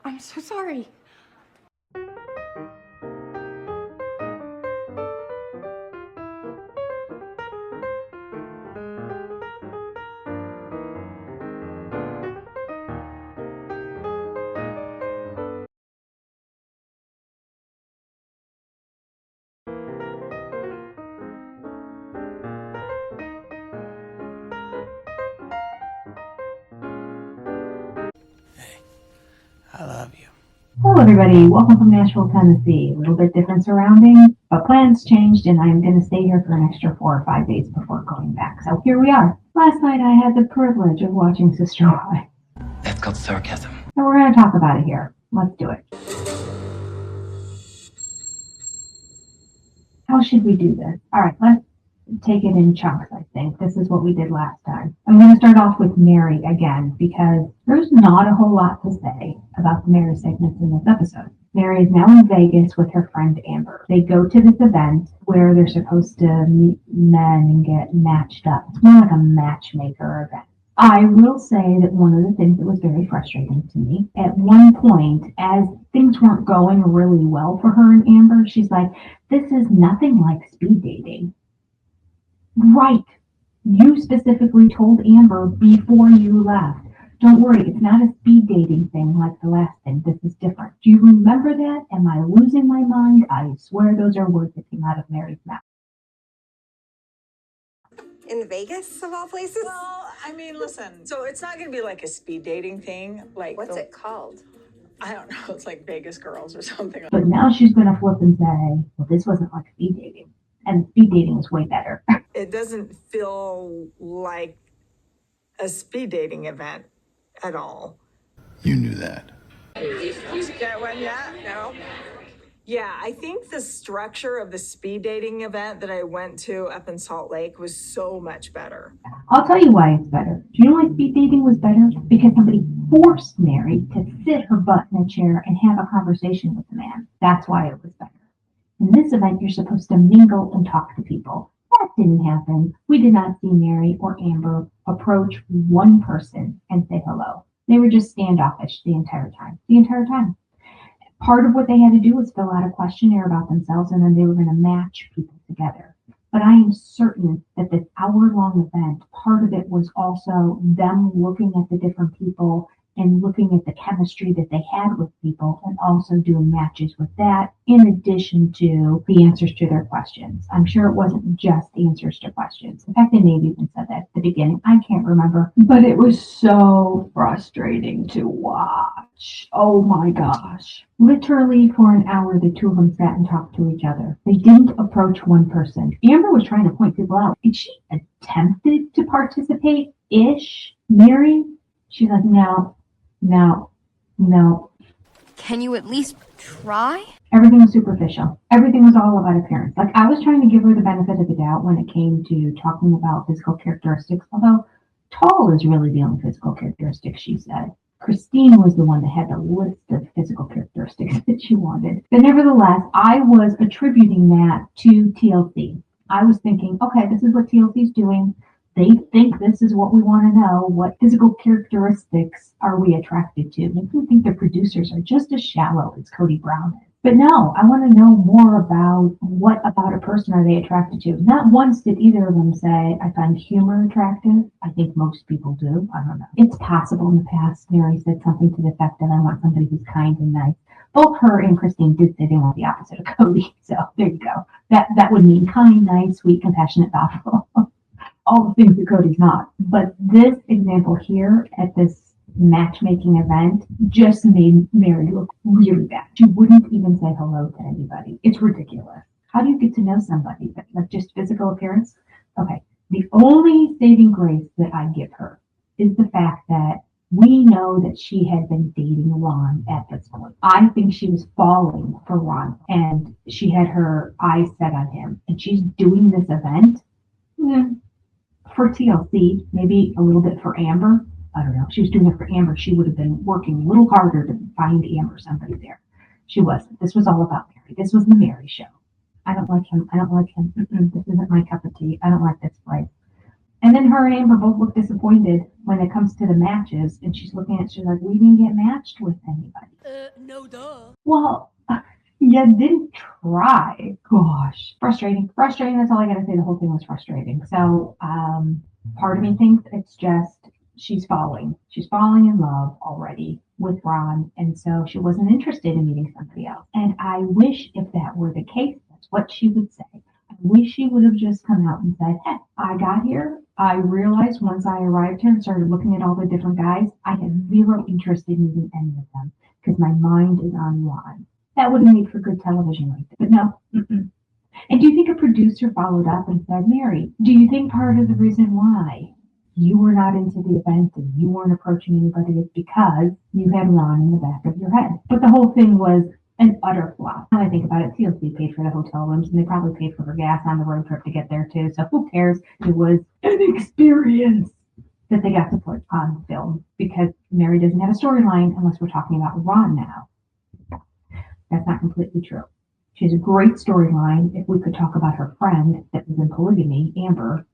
I'm so sorry. I love you. Hello everybody, welcome from Nashville, Tennessee. A little bit different surroundings, but plans changed and I'm going to stay here for an extra 4 or 5 days before going back. So here we are. Last night I had the privilege of watching Sister Wives. That's called sarcasm. So we're going to talk about it here. Let's do it. How should we do this? All right, let's take it in chunks, I think. This is what we did last time. I'm going to start off with Meri again because there's not a whole lot to say about the Meri segments in this episode. Meri is now in Vegas with her friend Amber. They go to this event where they're supposed to meet men and get matched up. It's more like a matchmaker event. I will say that one of the things that was very frustrating to me, at one point, as things weren't going really well for her and Amber, she's like, this is nothing like speed dating. Right. You specifically told Amber before you left. Don't worry, it's not a speed dating thing like the last thing. This is different. Do you remember that? Am I losing my mind? I swear those are words that came out of Meri's mouth. In Vegas, of all places? Well, I mean, listen. So it's not going to be like a speed dating thing. Like What's it called? I don't know. It's like Vegas Girls or something. But now she's going to flip and say, well, this wasn't like speed dating. And speed dating was way better. It doesn't feel like a speed dating event at all. You knew that. You get one yet? No? Yeah, I think the structure of the speed dating event that I went to up in Salt Lake was so much better. I'll tell you why it's better. Do you know why speed dating was better? Because somebody forced Meri to sit her butt in a chair and have a conversation with the man. That's why it was better. In this event, you're supposed to mingle and talk to people. That didn't happen. We did not see Meri or Amber approach one person and say hello. They were just standoffish the entire time. Part of what they had to do was fill out a questionnaire about themselves, and then they were going to match people together. But I am certain that this hour-long event, part of it was also them looking at the different people and looking at the chemistry that they had with people and also doing matches with that in addition to the answers to their questions. I'm sure it wasn't just answers to questions. In fact, they may have even said that at the beginning. I can't remember, but it was so frustrating to watch. Oh my gosh. Literally for an hour, the two of them sat and talked to each other. They didn't approach one person. Amber was trying to point people out. And she attempted to participate-ish. Meri, she's like, no. Can you at least try? Everything was superficial. Everything was all about appearance. Like, I was trying to give her the benefit of the doubt when it came to talking about physical characteristics, although tall is really the only physical characteristic she said. Christine was the one that had the list of physical characteristics that she wanted. But nevertheless, I was attributing that to TLC. I was thinking, okay, this is what TLC is doing. They think this is what we want to know. What physical characteristics are we attracted to? Make me think the producers are just as shallow as Kody Brown is. But no, I want to know more about what about a person are they attracted to. Not once did either of them say, I find humor attractive. I think most people do. I don't know. It's possible in the past, Meri said something to the effect that I want somebody who's kind and nice. Both her and Christine did say they want the opposite of Kody. So there you go. That would mean kind, nice, sweet, compassionate, thoughtful. All the things that Kody's not. But this example here at this matchmaking event just made Meri look really bad. She wouldn't even say hello to anybody. It's ridiculous. How do you get to know somebody? Like just physical appearance? Okay. The only saving grace that I give her is the fact that we know that she had been dating Ron at this point. I think she was falling for Ron and she had her eyes set on him. And she's doing this event for TLC, maybe a little bit for Amber. I don't know. She was doing it for Amber. She would have been working a little harder to find Amber somebody there. She wasn't. This was all about Meri. This was the Meri show. I don't like him. This isn't my cup of tea. I don't like this place. And then her and Amber both look disappointed when it comes to the matches. And she's looking at, she's like, we didn't get matched with anybody. No duh. Well, you didn't try. Gosh, frustrating. Frustrating. That's all I gotta say. The whole thing was frustrating. So, part of me thinks it's just she's falling. She's falling in love already with Ron, and so she wasn't interested in meeting somebody else. And I wish if that were the case, that's what she would say. I wish she would have just come out and said, hey, I got here. I realized once I arrived here and started looking at all the different guys, I had zero interest in meeting any of them because my mind is on Ron. That would have made for good television right there. But no. Mm-mm. And do you think a producer followed up and said, Meri, do you think part of the reason why you were not into the event and you weren't approaching anybody is because you had Ron in the back of your head? But the whole thing was an utter flop. Now I think about it, TLC paid for the hotel rooms and they probably paid for her gas on the road trip to get there too. So who cares? It was an experience that they got to put on film because Meri doesn't have a storyline unless we're talking about Ron now. That's not completely true. She has a great storyline if we could talk about her friend that was in polygamy, Amber,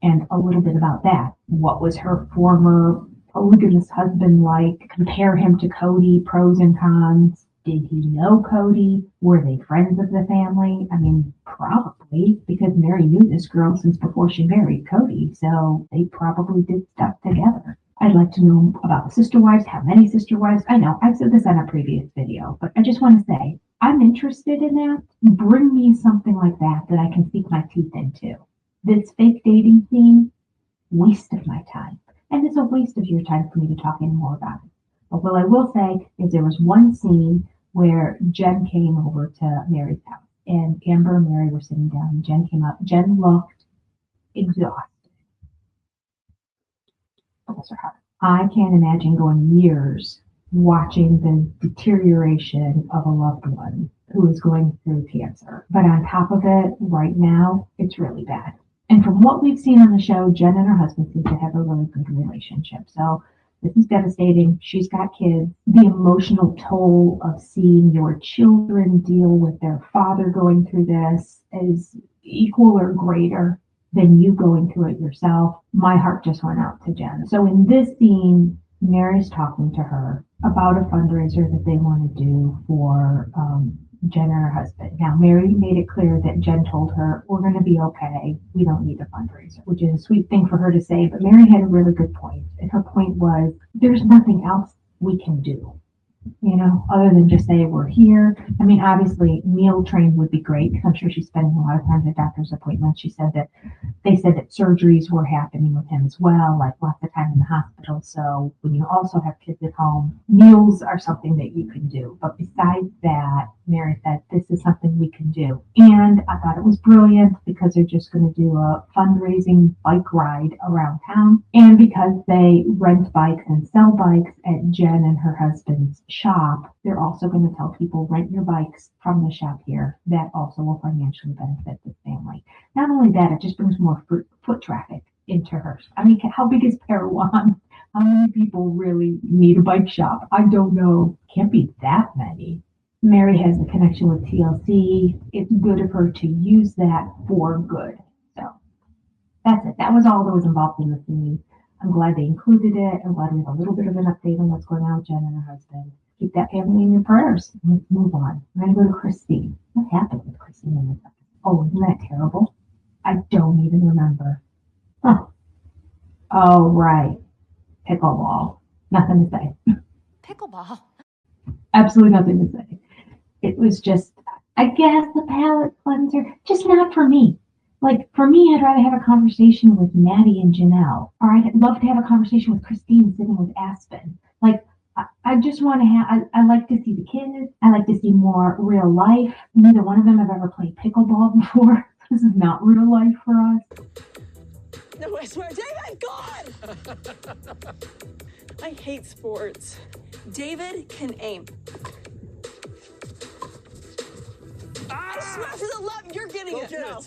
and a little bit about that. What was her former polygamous husband like? Compare him to Kody, pros and cons. Did he know Kody? Were they friends of the family? I mean, probably, because Meri knew this girl since before she married Kody, so they probably did stuff together. I'd like to know about the sister wives, how many sister wives. I know, I've said this on a previous video, but I just want to say, I'm interested in that. Bring me something like that that I can sink my teeth into. This fake dating scene, waste of my time. And it's a waste of your time for me to talk anymore about it. But what I will say is there was one scene where Jen came over to Meri's house and Amber and Meri were sitting down and Jen came up. Jen looked exhausted. Bless her heart. I can't imagine going years watching the deterioration of a loved one who is going through cancer. But on top of it, right now, it's really bad. And from what we've seen on the show, Jen and her husband seem to have a really good relationship. So this is devastating. She's got kids. The emotional toll of seeing your children deal with their father going through this is equal or greater than you going through it yourself. My heart just went out to Jen. So in this scene, Meri's talking to her about a fundraiser that they want to do for Jen and her husband. Now, Meri made it clear that Jen told her, we're going to be okay. We don't need a fundraiser, which is a sweet thing for her to say. But Meri had a really good point. And her point was, there's nothing else we can do, you know, other than just say we're here. I mean, obviously, meal train would be great because I'm sure she's spending a lot of time at doctor's appointments. She said that they said that surgeries were happening with him as well, like lots of time in the hospital. So when you also have kids at home, meals are something that you can do. But besides that, Meri said, this is something we can do. And I thought it was brilliant because they're just going to do a fundraising bike ride around town. And because they rent bikes and sell bikes at Jen and her husband's shop, they're also going to tell people, rent your bikes from the shop here. That also will financially benefit the family. Not only that, it just brings more foot traffic into her. I mean, how big is Parowan? How many people really need a bike shop? I don't know. Can't be that many. Meri has a connection with TLC. It's good of her to use that for good. So that's it. That was all that was involved in the scene. I'm glad they included it. I'm glad we have a little bit of an update on what's going on with Jen and her husband. Keep that family in your prayers. Let's move on. We're going to go to Christine. What happened with Christine in this episode? Oh, isn't that terrible? I don't even remember. Huh. Oh, right. Pickleball. Nothing to say. Pickleball. Absolutely nothing to say. It was just, I guess, a palate cleanser. Just not for me. Like, for me, I'd rather have a conversation with Maddie and Janelle. Or I'd love to have a conversation with Christine sitting with Aspen. Like, I just want to have, I like to see the kids. I like to see more real life. Neither one of them have ever played pickleball before. This is not real life for us. No, I swear, David, God! I hate sports. David can aim. I swear to the love, you're getting it. No,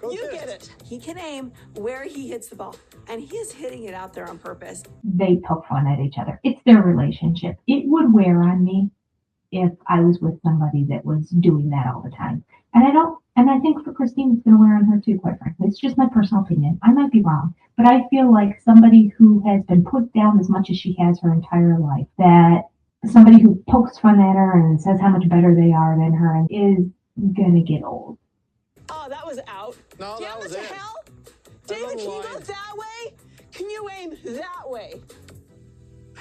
you get it. He can aim where he hits the ball, and he is hitting it out there on purpose. They poke fun at each other. It's their relationship. It would wear on me if I was with somebody that was doing that all the time. And I don't And I think for Christine, it's going to wear on her too, quite frankly. It's just my personal opinion. I might be wrong, but I feel like somebody who has been put down as much as she has her entire life, that somebody who pokes fun at her and says how much better they are than her and is going to get old. Oh, that was out. No, Damn, that was what it. the hell? David, can you go that way? Can you aim that way?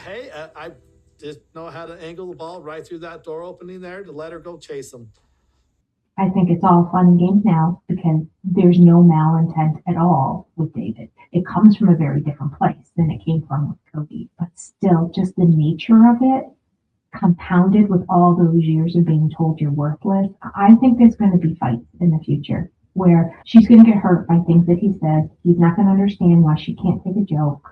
Hey, I just know how to angle the ball right through that door opening there to let her go chase him. I think it's all fun and games now because there's no malintent at all with David. It comes from a very different place than it came from with Kody, but still just the nature of it compounded with all those years of being told you're worthless. I think there's going to be fights in the future where she's going to get hurt by things that he says. He's not going to understand why she can't take a joke.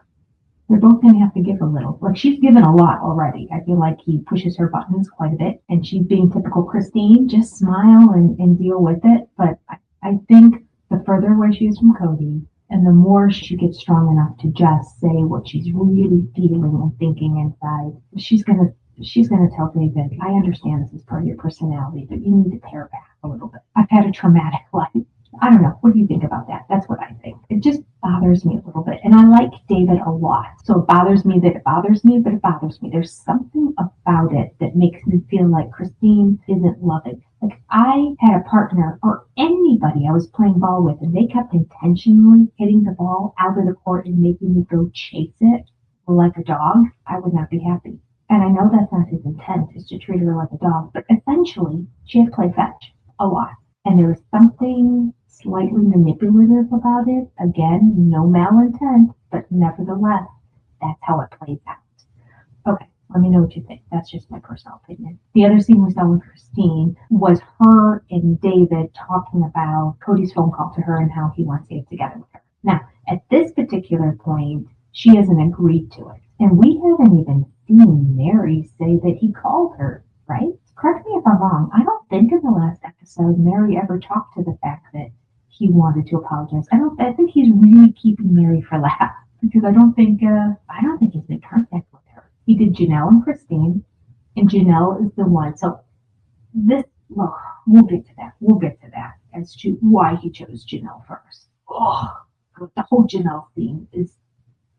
They're both going to have to give a little. Like, she's given a lot already. I feel like he pushes her buttons quite a bit, and she's being typical Christine. Just smile and deal with it. But I think the further away she is from Kody, and the more she gets strong enough to just say what she's really feeling and thinking inside, she's gonna tell David, I understand this is part of your personality, but you need to pare back a little bit. I've had a traumatic life. I don't know. What do you think about that? That's what I think. It just bothers me a little bit. And I like David a lot. So it bothers me that it bothers me, but it bothers me. There's something about it that makes me feel like Christine isn't loving. Like, I had a partner or anybody I was playing ball with, and they kept intentionally hitting the ball out of the court and making me go chase it like a dog. I would not be happy. And I know that's not his intent, is to treat her like a dog. But essentially, she had play fetch a lot. And there was something slightly manipulative about it. Again, no malintent, but nevertheless, that's how it plays out. Okay, let me know what you think. That's just my personal opinion. The other scene we saw with Christine was her and David talking about Kody's phone call to her and how he wants to get together with her. Now, at this particular point, she hasn't agreed to it. And we haven't even seen Meri say that he called her, right? Correct me if I'm wrong. I don't think in the last episode Meri ever talked to the fact that he wanted to apologize. I think he's really keeping Meri for last because I don't think he's in contact with her. He did Janelle and Christine, and Janelle is the one. So we'll get to that. We'll get to that as to why he chose Janelle first. Oh, the whole Janelle theme is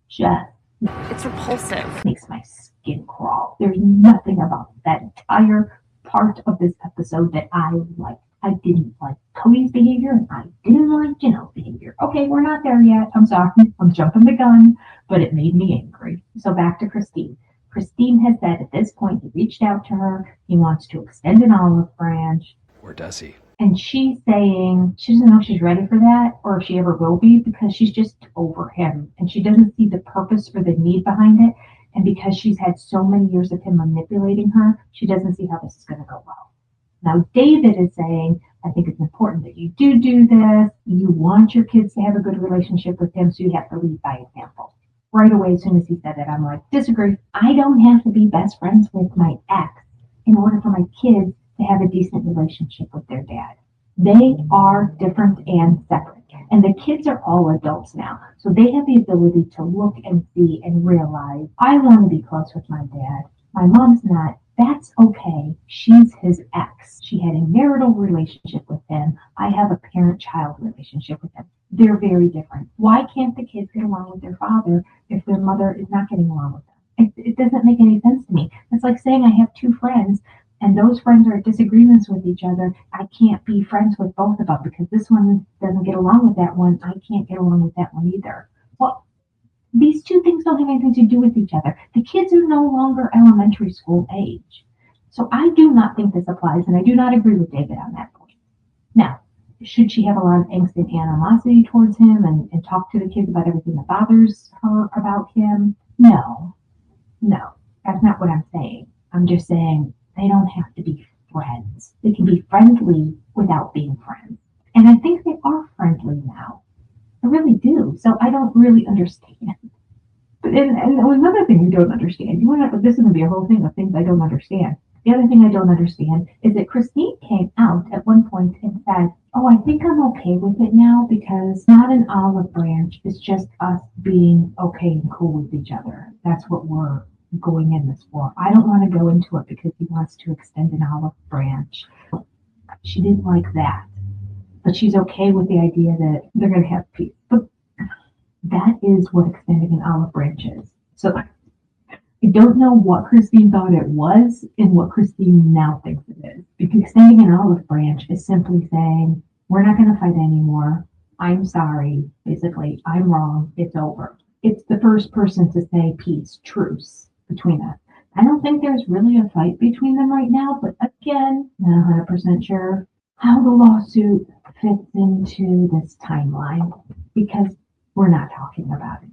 just, It's repulsive. makes my skin crawl. There's nothing about that entire part of this episode that I liked. I didn't like Kody's behavior, and I didn't like Janelle's behavior. Okay, we're not there yet. I'm sorry. I'm jumping the gun, but it made me angry. So back to Christine. Christine has said at this point he reached out to her. He wants to extend an olive branch. Or does he? And she's saying she doesn't know if she's ready for that or if she ever will be because she's just over him and she doesn't see the purpose or the need behind it. And because she's had so many years of him manipulating her, she doesn't see how this is going to go well. Now, David is saying, I think it's important that you do this. You want your kids to have a good relationship with him, so you have to lead by example. Right away, as soon as he said that, I'm like, disagree. I don't have to be best friends with my ex in order for my kids to have a decent relationship with their dad. They are different and separate. And the kids are all adults now. So they have the ability to look and see and realize, I want to be close with my dad. My mom's not. That's okay. She's his ex. She had a marital relationship with him. I have a parent-child relationship with him. They're very different. Why can't the kids get along with their father if their mother is not getting along with them? It doesn't make any sense to me. It's like saying I have two friends and those friends are in disagreements with each other. I can't be friends with both of them because this one doesn't get along with that one. I can't get along with that one either. Well, these two things don't have anything to do with each other. The kids are no longer elementary school age. So I do not think this applies, and I do not agree with David on that point. Now, should she have a lot of angst and animosity towards him and talk to the kids about everything that bothers her about him? No, that's not what I'm saying. I'm just saying they don't have to be friends. They can be friendly without being friends. And I think they are friendly now. I really do. So I don't really understand. But and another thing you don't understand, this is going to be a whole thing of things I don't understand. The other thing I don't understand is that Christine came out at one point and said, I think I'm okay with it now because it's not an olive branch. It's just us being okay and cool with each other. That's what we're going in this for. I don't want to go into it because he wants to extend an olive branch. She didn't like that. but she's okay with the idea that they're going to have peace. But that is what extending an olive branch is. So I don't know what Christine thought it was and what Christine now thinks it is. Because extending an olive branch is simply saying, we're not going to fight anymore. I'm sorry. Basically, I'm wrong. It's over. It's the first person to say peace, truce between us. I don't think there's really a fight between them right now, but again, not 100% sure how the lawsuit fits into this timeline because we're not talking about it.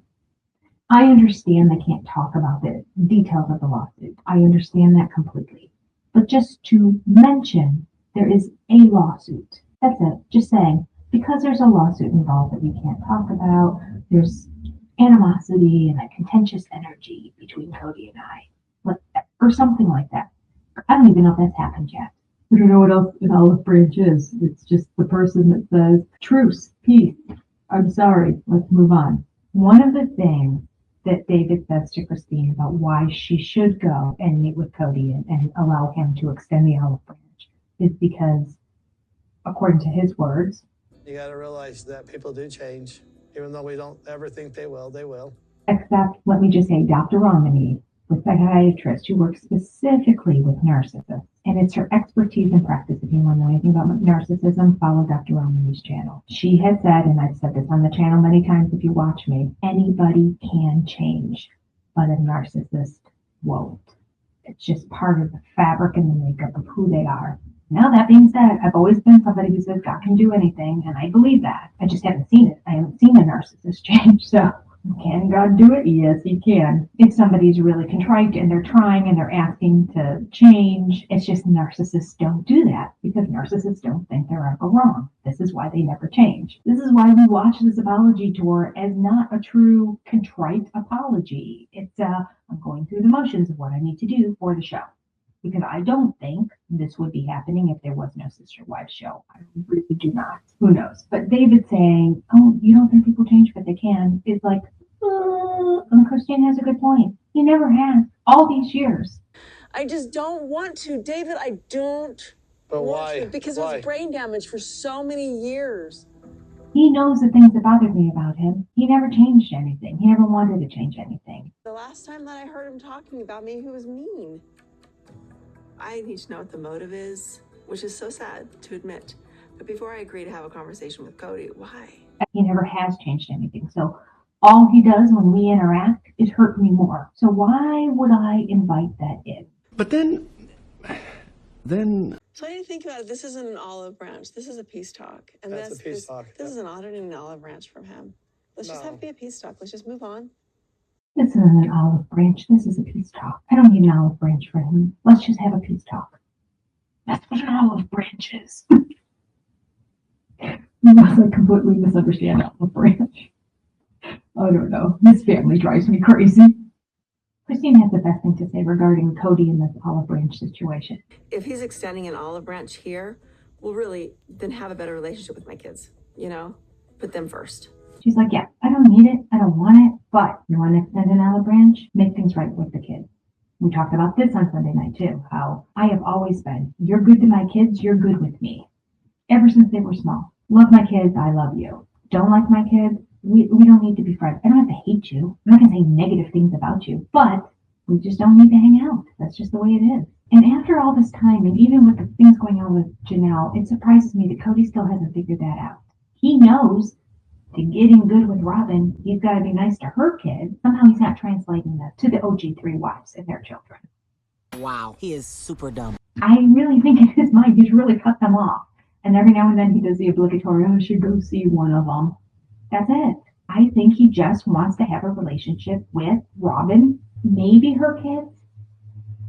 I understand they can't talk about the details of the lawsuit. I understand that completely. But just to mention there is a lawsuit. That's it. Just saying, because there's a lawsuit involved that we can't talk about, there's animosity and a contentious energy between Kody and I, or something like that. I don't even know if that's happened yet. We don't know what else an olive branch is. It's just the person that says, truce, peace, I'm sorry, let's move on. One of the things that David says to Christine about why she should go and meet with Kody and allow him to extend the olive branch is because, according to his words, you got to realize that people do change. Even though we don't ever think they will, they will. Except, let me just say, Dr. Romney, the psychiatrist who works specifically with narcissists, and it's her expertise and practice. If you want to know anything about narcissism, follow Dr. Romney's channel. She has said, and I've said this on the channel many times if you watch me, anybody can change, but a narcissist won't. It's just part of the fabric and the makeup of who they are. Now, that being said, I've always been somebody who says God can do anything, and I believe that. I just haven't seen it. I haven't seen a narcissist change, so can God do it? Yes, he can. If somebody's really contrite and they're trying and they're asking to change, it's just narcissists don't do that because narcissists don't think they're ever wrong. This is why they never change. This is why we watch this apology tour as not a true contrite apology. It's I'm going through the motions of what I need to do for the show. Because I don't think this would be happening if there was no Sister Wives show. I really do not. Who knows? But David saying, oh, you don't think people change, but they can, is like, and Christine has a good point. He never has all these years. I just don't want to. David, I don't But want why? to because it was brain damage for so many years. He knows the things that bothered me about him. He never changed anything. He never wanted to change anything. The last time that I heard him talking about me, he was mean. I need to know what the motive is, which is so sad to admit. But before I agree to have a conversation with Kody, why? He never has changed anything. So all he does when we interact is hurt me more. So why would I invite that in? But then. So I need to think about it. This isn't an olive branch. This is a peace talk. And That's a peace talk. This is an auditing an olive branch from him. Let's just have it be a peace talk. Let's just move on. This isn't an olive branch. This is a peace talk. I don't need an olive branch for him. Let's just have a peace talk. That's what an olive branch is. You must completely misunderstand olive branch. I don't know. This family drives me crazy. Christine has the best thing to say regarding Kody and this olive branch situation. If he's extending an olive branch here, we'll really then have a better relationship with my kids. You know, put them first. She's like, yeah, I don't need it. I don't want it. But you want to extend an olive branch? Make things right with the kids. We talked about this on Sunday night too, how I have always been, you're good to my kids, you're good with me. Ever since they were small. Love my kids, I love you. Don't like my kids, we don't need to be friends. I don't have to hate you. I'm not going to say negative things about you, but we just don't need to hang out. That's just the way it is. And after all this time, and even with the things going on with Janelle, it surprises me that Kody still hasn't figured that out. He knows to getting good with Robin, he's got to be nice to her kids. Somehow he's not translating that to the OG3 wives and their children. Wow, he is super dumb. I really think in his mind, he's really cut them off. And every now and then he does the obligatory, I should go see one of them. That's it. I think he just wants to have a relationship with Robin, maybe her kids.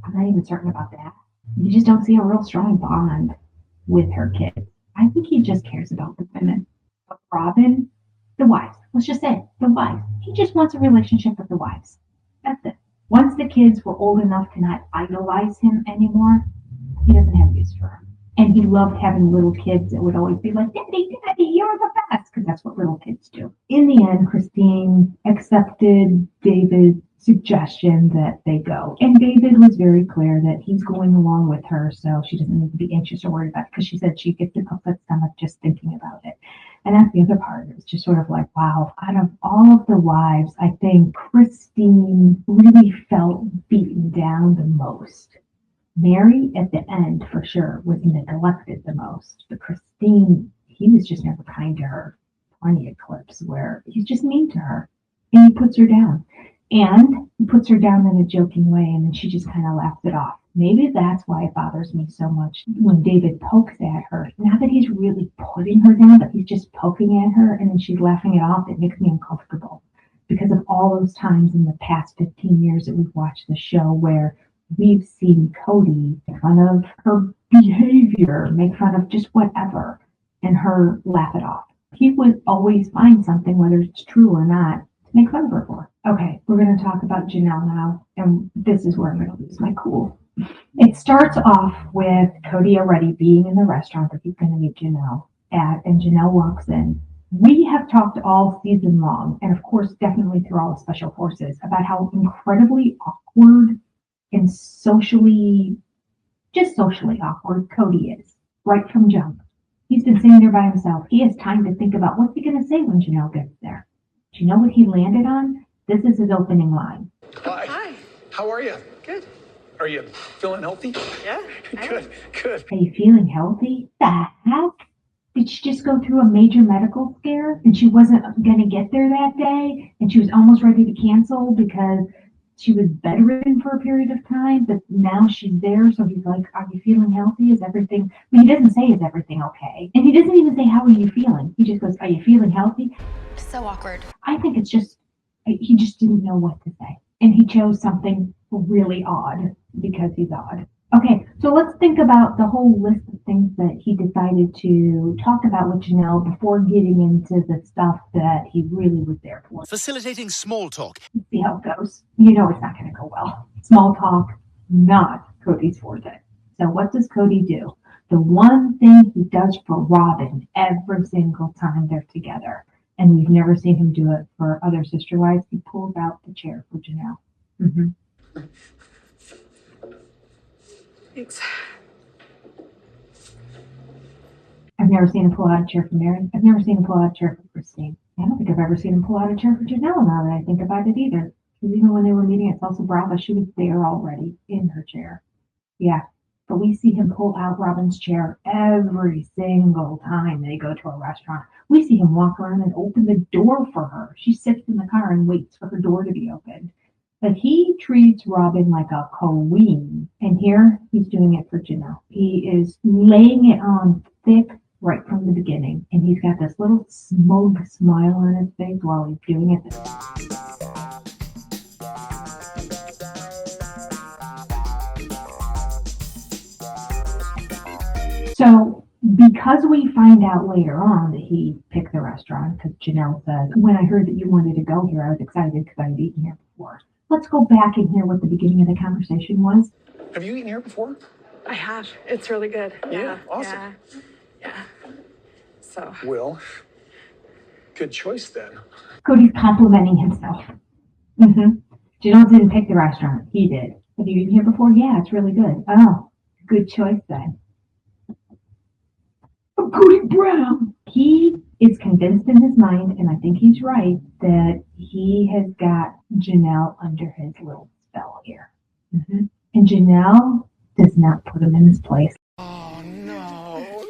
I'm not even certain about that. You just don't see a real strong bond with her kids. I think he just cares about the women. But Robin, the wives, let's just say it, the wives. He just wants a relationship with the wives. That's it. Once the kids were old enough to not idolize him anymore, he doesn't have use for them. And he loved having little kids that would always be like, Daddy, Daddy, you're the best, because that's what little kids do. In the end, Christine accepted David's suggestion that they go. And David was very clear that he's going along with her, so she doesn't need to be anxious or worried about it, because she said she gets an upset stomach just thinking about it. And that's the other part. It's just sort of like, wow, out of all of the wives, I think Christine really felt beaten down the most. Meri, at the end, for sure, was neglected the most. But Christine, he was just never kind to her. Plenty of clips where he's just mean to her. And he puts her down. And he puts her down in a joking way, and then she just kind of laughs it off. Maybe that's why it bothers me so much when David pokes at her. Not that he's really putting her down, but he's just poking at her, and then she's laughing it off. It makes me uncomfortable because of all those times in the past 15 years that we've watched the show where we've seen Kody make fun of her behavior, make fun of just whatever, and her laugh it off. He would always find something, whether it's true or not, to make fun of her for. Okay, we're going to talk about Janelle now, and this is where I'm going to lose my cool. It starts off with Kody already being in the restaurant that he's going to meet Janelle at, and Janelle walks in. We have talked all season long, and of course, definitely through all the special forces, about how incredibly awkward and socially awkward Kody is, right from jump. He's been sitting there by himself. He has time to think about what's he going to say when Janelle gets there. Do you know what he landed on? This is his opening line. Hi. How are you? Good. Are you feeling healthy? Yeah. Good. Are you feeling healthy? The heck? Did she just go through a major medical scare and she wasn't going to get there that day? And she was almost ready to cancel because she was bedridden for a period of time, but now she's there. So he's like, are you feeling healthy? Is everything, I mean, he doesn't say, is everything okay? And he doesn't even say, how are you feeling? He just goes, are you feeling healthy? So awkward. I think it's just, he just didn't know what to say. And he chose something really odd because he's odd. Okay, so let's think about the whole list of things that he decided to talk about with Janelle before getting into the stuff that he really was there for. Facilitating small talk. Let's see how it goes. You know it's not going to go well. Small talk, not Kody's forte. So what does Kody do? The one thing he does for Robin every single time they're together, and we've never seen him do it for other sister wives, he pulls out the chair for Janelle. Mm-hmm. Thanks. I've never seen him pull out a chair for Meri. I've never seen him pull out a chair for Christine. I don't think I've ever seen him pull out a chair for Janelle now that I think about it either. Because even when they were meeting at Salsa Brava, she was there already in her chair. Yeah, but we see him pull out Robin's chair every single time they go to a restaurant. We see him walk around and open the door for her. She sits in the car and waits for her door to be opened. But he treats Robin like a queen. And here he's doing it for Janelle. He is laying it on thick right from the beginning. And he's got this little smug smile on his face while he's doing it. So because we find out later on that he picked the restaurant, because Janelle said, when I heard that you wanted to go here, I was excited because I had eaten here before. Let's go back and hear what the beginning of the conversation was. Have you eaten here before? I have. It's really good. Yeah, awesome. Yeah. So. Well, good choice then. Kody's complimenting himself. Janelle didn't pick the restaurant. He did. Have you eaten here before? Yeah, it's really good. Oh, good choice then. Kody Brown. He is convinced in his mind, and I think he's right, that he has got Janelle under his little spell here. And Janelle does not put him in his place. Oh, no.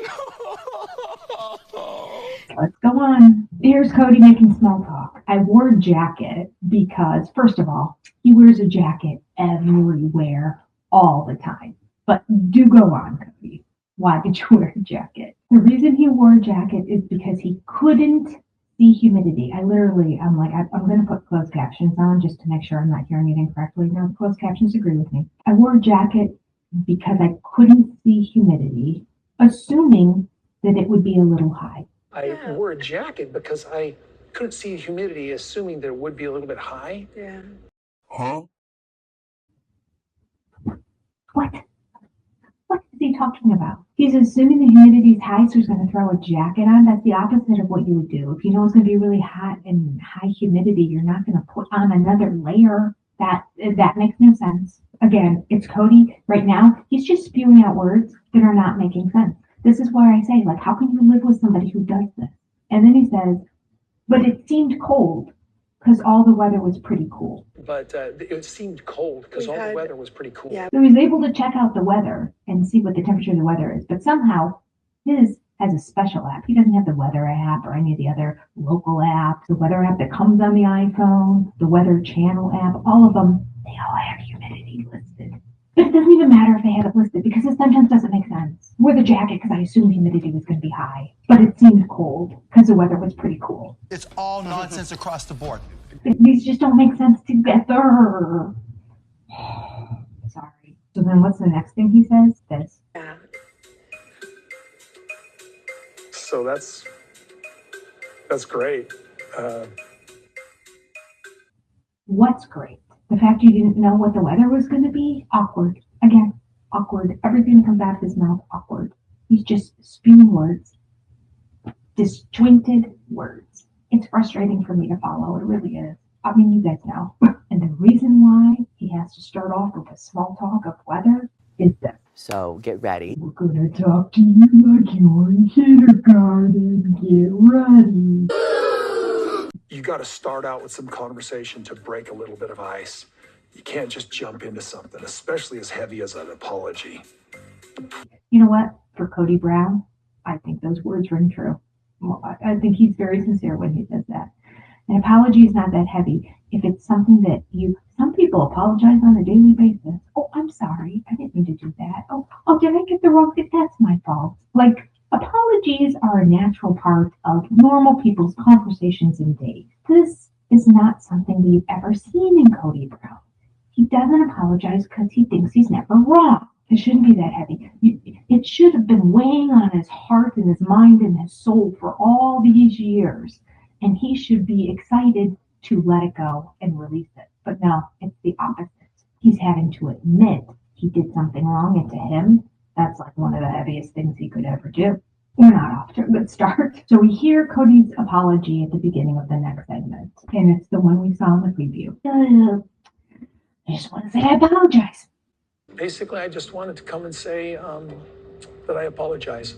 Let's go on. Here's Kody making small talk. I wore a jacket because, first of all, he wears a jacket everywhere all the time. But do go on, Kody. Why did you wear a jacket? The reason he wore a jacket is because he couldn't see humidity. I'm going to put closed captions on just to make sure I'm not hearing it incorrectly. No, closed captions agree with me. I wore a jacket because I couldn't see humidity, assuming that it would be a little high. I wore a jacket because I couldn't see humidity, assuming that it would be a little bit high. Yeah. Huh? What? What is he talking about? He's assuming the humidity is high, so he's going to throw a jacket on. That's the opposite of what you would do. If you know it's going to be really hot and high humidity, you're not going to put on another layer. That makes no sense. Again, it's Kody right now. He's just spewing out words that are not making sense. This is why I say, like, how can you live with somebody who does this? And then he says, but it seemed cold because all the weather was pretty cool. But it seemed cold because all the weather was pretty cool. Yeah. So he's able to check out the weather and see what the temperature of the weather is. But somehow his has a special app. He doesn't have the weather app or any of the other local apps. The weather app that comes on the iPhone, the weather channel app, all of them, they all have humidity listed. But it doesn't even matter if they have it listed because this sentence doesn't make sense. Wear the jacket because I assumed humidity was going to be high, but it seemed cold because the weather was pretty cool. It's all nonsense across the board. These just don't make sense together. Sorry. So then what's the next thing he says? This. Yeah. So that's great. What's great? The fact you didn't know what the weather was going to be? Awkward. Again, awkward. Everything that comes out of his mouth, awkward. He's just spewing words. Disjointed words. It's frustrating for me to follow. It really is. I mean, you guys know. And the reason why he has to start off with a small talk of weather is this. So get ready. We're gonna talk to you like you're in kindergarten. Get ready. You got to start out with some conversation to break a little bit of ice. You can't just jump into something, especially as heavy as an apology. You know what? For Kody Brown, I think those words ring true. Well, I think he's very sincere when he says that. An apology is not that heavy. If it's something that some people apologize on a daily basis. Oh, I'm sorry. I didn't mean to do that. Oh, did I get the wrong thing? That's my fault. Like, apologies are a natural part of normal people's conversations and days. This is not something we've ever seen in Kody Brown. He doesn't apologize because he thinks he's never wrong. It shouldn't be that heavy. It should have been weighing on his heart and his mind and his soul for all these years. And he should be excited to let it go and release it. But no, it's the opposite. He's having to admit he did something wrong, and to him, that's like one of the heaviest things he could ever do. We're not off to a good start. So we hear Kody's apology at the beginning of the next segment, and it's the one we saw in the preview. I just want to say I apologize. Basically, I just wanted to come and say that I apologize.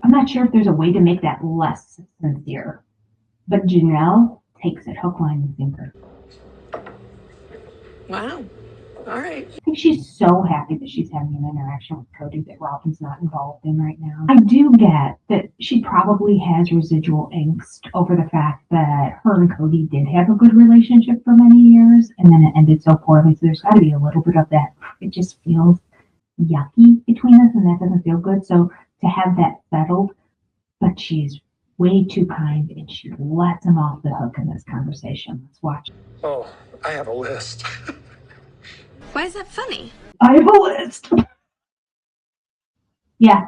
I'm not sure if there's a way to make that less sincere, but Janelle takes it hook, line, and sinker. Wow. All right. I think she's so happy that she's having an interaction with Kody that Robin's not involved in right now. I do get that she probably has residual angst over the fact that her and Kody did have a good relationship for many years, and then it ended so poorly. So there's got to be a little bit of that. It just feels yucky between us, and that doesn't feel good. So to have that settled, but she's way too kind, and she lets him off the hook in this conversation. Let's watch. Oh, I have a list. Why is that funny? I have a list. Yeah,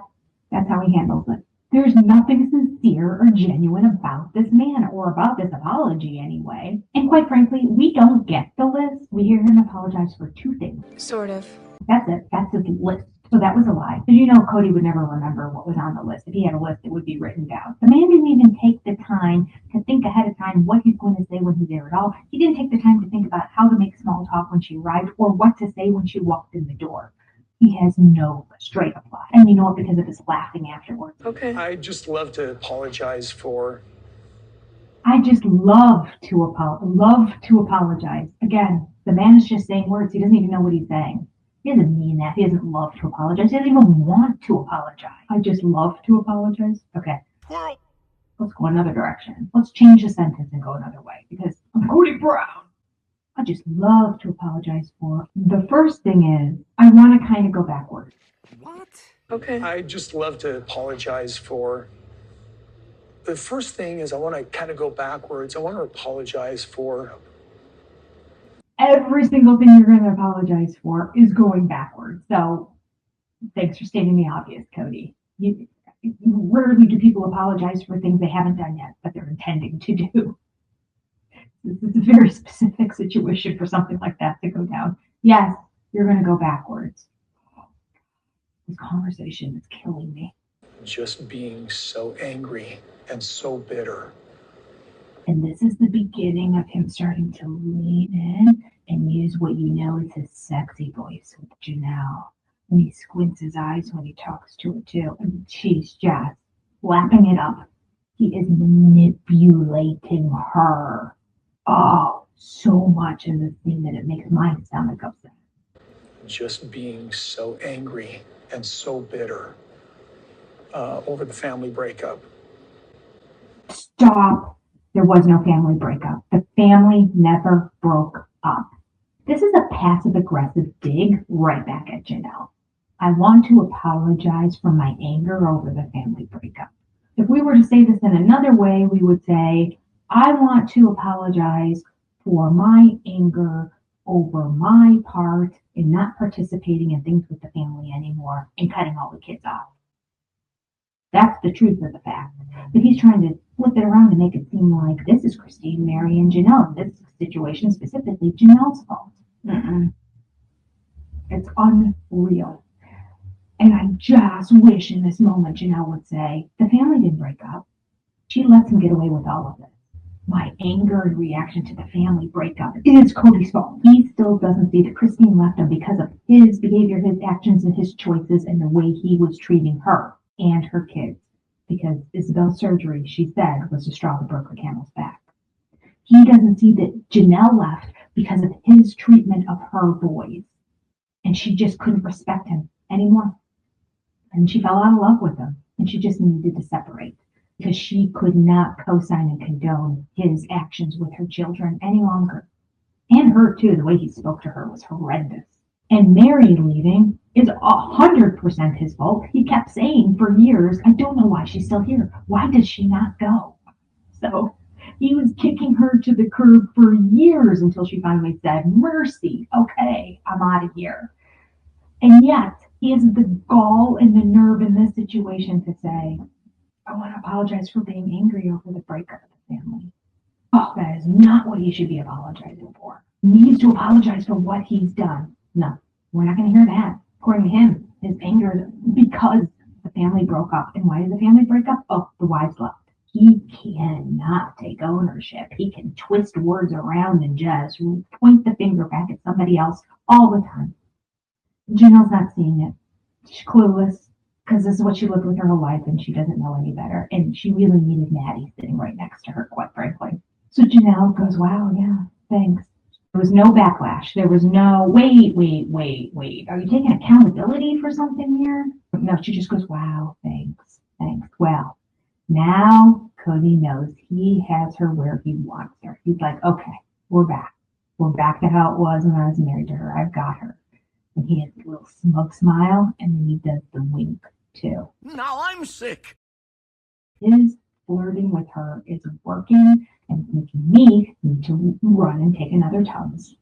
that's how he handles it. There's nothing sincere or genuine about this man, or about this apology anyway. And quite frankly, we don't get the list. We hear him apologize for two things. Sort of. That's it. That's his list. So that was a lie. Because you know Kody would never remember what was on the list. If he had a list, it would be written down. The man didn't even take the time to think ahead of time what he's going to say when he's there at all. He didn't take the time to think about how to make small talk when she arrived or what to say when she walked in the door. He has no straight up lie. And you know what? Because of his laughing afterwards. Okay. I just love to apologize for. I just love to apologize. Again, the man is just saying words. He doesn't even know what he's saying. He doesn't mean that. He doesn't love to apologize. He doesn't even want to apologize. I just love to apologize. Okay. Squirrel. Let's go another direction. Let's change the sentence and go another way. Because I'm Kody Brown. I just love to apologize for. The first thing is, I want to kind of go backwards. What? Okay. I just love to apologize for. The first thing is I want to kind of go backwards. I want to apologize for. Every single thing you're going to apologize for is going backwards. So thanks for stating the obvious, Kody. Rarely do people apologize for things they haven't done yet, but they're intending to do. This is a very specific situation for something like that to go down. Yes, you're going to go backwards. This conversation is killing me. Just being so angry and so bitter. And this is the beginning of him starting to lean in and use what you know is his sexy voice with Janelle. And he squints his eyes when he talks to her too. And she's just lapping it up. He is manipulating her. Oh, so much in this scene that it makes my stomach upset. Just being so angry and so bitter over the family breakup. Stop. There was no family breakup. The family never broke up. This is a passive-aggressive dig right back at Janelle. I want to apologize for my anger over the family breakup. If we were to say this in another way, we would say, I want to apologize for my anger over my part in not participating in things with the family anymore and cutting all the kids off. That's the truth of the fact. But he's trying to flip it around to make it seem like this is Christine, Meri, and Janelle. This situation specifically Janelle's fault. It's unreal. And I just wish in this moment Janelle would say, the family didn't break up. She lets him get away with all of it. My anger and reaction to the family breakup is Kody's fault. He still doesn't see that Christine left him because of his behavior, his actions, and his choices, and the way he was treating her and her kids. Because Isabel's surgery, she said, was the straw that broke the camel's back. He doesn't see that Janelle left because of his treatment of her boys. And she just couldn't respect him anymore. And she fell out of love with him. And she just needed to separate. Because she could not co-sign and condone his actions with her children any longer. And her too, the way he spoke to her was horrendous. And Meri leaving is 100% his fault. He kept saying for years, I don't know why she's still here. Why does she not go? So he was kicking her to the curb for years until she finally said, mercy, okay, I'm out of here. And yet, he has the gall and the nerve in this situation to say, I want to apologize for being angry over the breakup of the family. Oh, that is not what he should be apologizing for. He needs to apologize for what he's done. No, we're not going to hear that. According to him, his anger is because the family broke up. And why did the family break up? Oh, the wives left. He cannot take ownership. He can twist words around and just point the finger back at somebody else all the time. Janelle's not seeing it. She's clueless. Because this is what she lived with her whole life, and she doesn't know any better. And she really needed Maddie sitting right next to her, quite frankly. So Janelle goes, wow, yeah, thanks. There was no backlash. There was no, wait. Are you taking accountability for something here? No, she just goes, wow, thanks. Well, now Kody knows he has her where he wants her. He's like, okay, we're back. We're back to how it was when I was married to her. I've got her. And he has a little smug smile, and then he does the wink too. Now I'm sick. His flirting with her is working and making me need to run and take another Tums.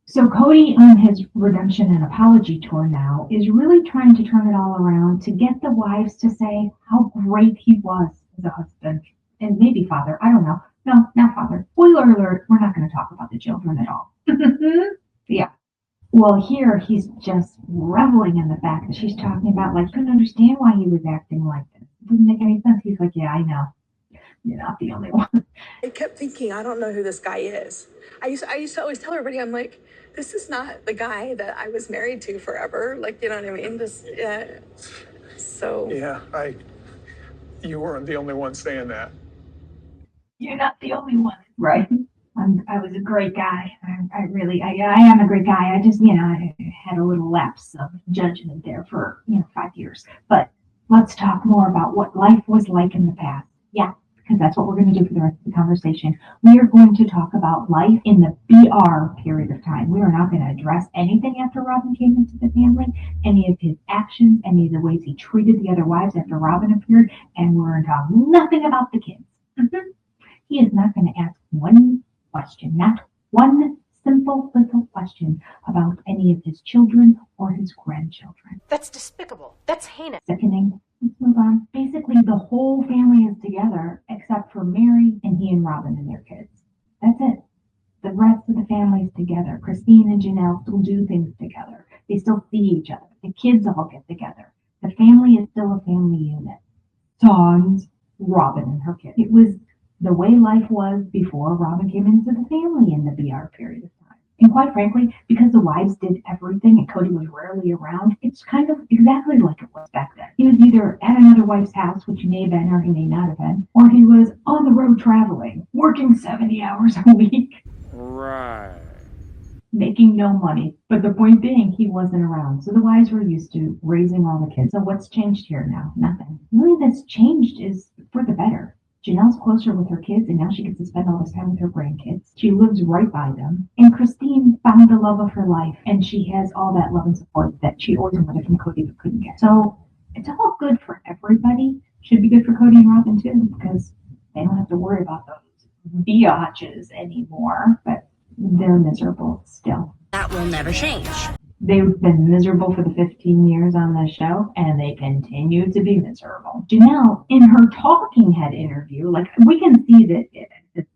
So Kody on his redemption and apology tour now is really trying to turn it all around to get the wives to say how great he was as a husband and maybe father. I don't know. No, not father. Spoiler alert, we're not going to talk about the children at all. Yeah. Well, here he's just reveling in the fact that she's talking about, like, couldn't understand why he was acting like this. It didn't make any sense. He's like, yeah, I know. You're not the only one. I kept thinking, I don't know who this guy is. I used to always tell everybody, I'm like, this is not the guy that I was married to forever. Like, you know what I mean? Yeah, you weren't the only one saying that. You're not the only one, right? I was a great guy. I am a great guy. I just, I had a little lapse of judgment there for, 5 years. But let's talk more about what life was like in the past. Yeah, because that's what we're going to do for the rest of the conversation. We are going to talk about life in the BR period of time. We are not going to address anything after Robin came into the family, any of his actions, any of the ways he treated the other wives after Robin appeared, and we're going to talk nothing about the kids. He is not going to ask one question, not one simple little question about any of his children or his grandchildren. That's despicable. That's heinous. Sickening. Let's move on. Basically, the whole family is together except for Meri and he and Robin and their kids. That's it. The rest of the family is together. Christine and Janelle still do things together. They still see each other. The kids all get together. The family is still a family unit. Sans Robin and her kids. It was the way life was before Robin came into the family in the BR period of time. And quite frankly, because the wives did everything and Kody was rarely around, it's kind of exactly like it was back then. He was either at another wife's house, which he may have been or he may not have been, or he was on the road traveling, working 70 hours a week. Right. Making no money. But the point being, he wasn't around. So the wives were used to raising all the kids. So what's changed here now? Nothing. The only thing that's changed is for the better. Janelle's closer with her kids, and now she gets to spend all this time with her grandkids. She lives right by them. And Christine found the love of her life, and she has all that love and support that she always wanted from Kody but couldn't get. So it's all good for everybody. Should be good for Kody and Robin too, because they don't have to worry about those biatches anymore. But they're miserable still. That will never change. They've been miserable for the 15 years on the show, and they continue to be miserable. Janelle, in her talking head interview, like we can see that at the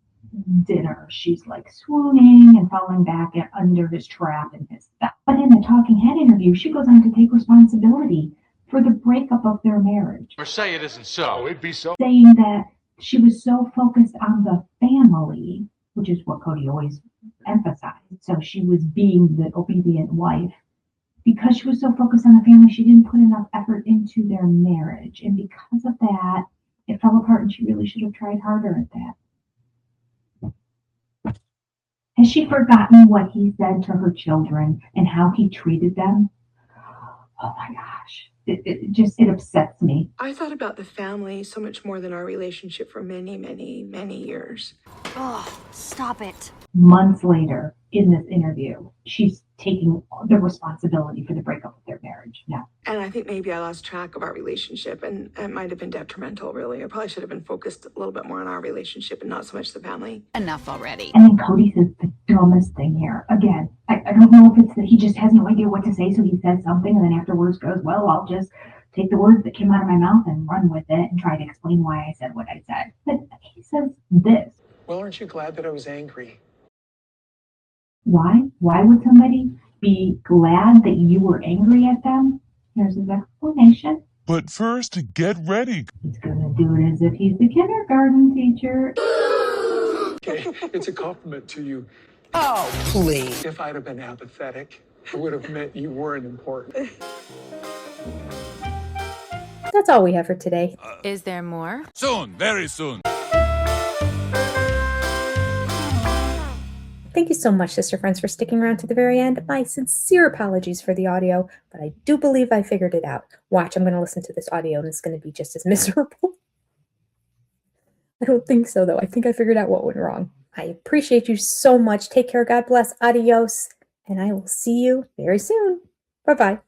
dinner, she's like swooning and falling back under his trap and his stuff. But in the talking head interview, she goes on to take responsibility for the breakup of their marriage. Or say it isn't so. It'd be so. Saying that she was so focused on the family, which is what Kody always emphasized. So she was being the obedient wife. Because she was so focused on the family, she didn't put enough effort into their marriage. And because of that, it fell apart, and she really should have tried harder at that. Has she forgotten what he said to her children and how he treated them? Oh my gosh. It upsets me. I thought about the family so much more than our relationship for many, many, many years. Oh, stop it. Months later, in this interview, she's taking the responsibility for the breakup of their marriage now. And I think maybe I lost track of our relationship, and it might have been detrimental, really. I probably should have been focused a little bit more on our relationship and not so much the family. Enough already. And then Kody says the dumbest thing here. Again, I don't know if it's that he just has no idea what to say, so he says something, and then afterwards goes, well, I'll just take the words that came out of my mouth and run with it and try to explain why I said what I said. But he says this. Well, aren't you glad that I was angry? Why? Why would somebody be glad that you were angry at them? Here's his explanation. But first, get ready. He's gonna do it as if he's the kindergarten teacher. Okay, it's a compliment to you. Oh, please. If I'd have been apathetic, it would have meant you weren't important. That's all we have for today. Is there more? Soon, very soon. Thank you so much, sister friends, for sticking around to the very end. My sincere apologies for the audio, but I do believe I figured it out. Watch, I'm going to listen to this audio, and it's going to be just as miserable. I don't think so, though. I think I figured out what went wrong. I appreciate you so much. Take care. God bless. Adios. And I will see you very soon. Bye-bye.